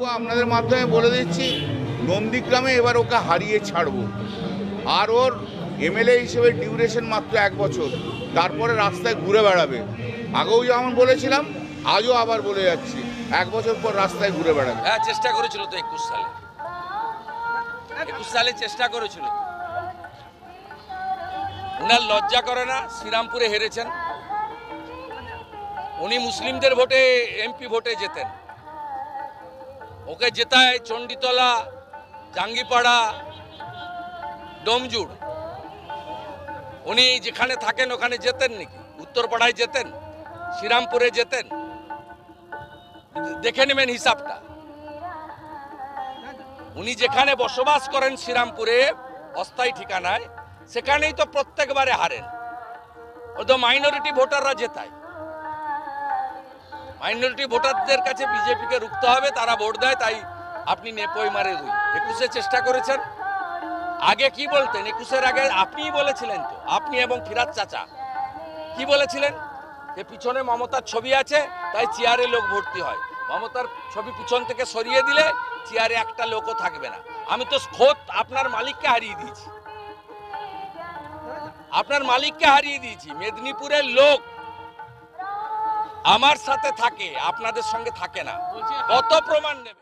দেখো আপনাদের মাধ্যমে বলে দিচ্ছি, নন্দীগ্রামে এবার ওকে হারিয়ে ছাড়বো। আর ওর এমএলএ হিসেবে ডিউরেশন মাত্র 1 বছর, তারপরে রাস্তায় ঘুরে বেড়াবে। আগেও যেমন বলেছিলাম, আজও আবার বলে যাচ্ছি, 1 বছর পর রাস্তায় ঘুরে বেড়াবে। হ্যাঁ, চেষ্টা করেছিল তো 21 সালে চেষ্টা করেছিল। উনার লজ্জা করে না? শ্রীরামপুরে হেরেছেন, উনি মুসলিমদের ভোটে এমপি ভোটে জেতেন। ওকে জেতায় চণ্ডীতলা, জাঙ্গিপাড়া, ডোমজুড়। উনি যেখানে থাকেন ওখানে যেতেন নাকি? উত্তরপাড়ায় যেতেন, শ্রীরামপুরে যেতেন? দেখে নেবেন হিসাবটা। উনি যেখানে বসবাস করেন শ্রীরামপুরে অস্থায়ী ঠিকানায়, সেখানেই তো প্রত্যেকবারে হারেন। ও তো মাইনরিটি ভোটাররা জেতায়। মাইনরিটি ভোটারদের কাছে বিজেপিকে রুখতে হবে, তারা ভোট দেয়, তাই আপনি নেপোয় মারে 2। 21-এ চেষ্টা করেছেন। আগে কি বলতেন? 21-এর আগে আপনিই বলেছিলেন তো, আপনি এবং ফিরাদ চাচা কি বলেছিলেন? যে পিছনে মমতার ছবি আছে, তাই চেয়ারে লোক ভর্তি হয়। মমতার ছবি পিছন থেকে সরিয়ে দিলে চেয়ারে একটা লোকও থাকবে না। আমি তো খোদ আপনার মালিককে হারিয়ে দিয়েছি, মেদিনীপুরের লোক আমার সাথে থাকে, আপনাদের সঙ্গে থাকে না। কত প্রমাণ নেবেন?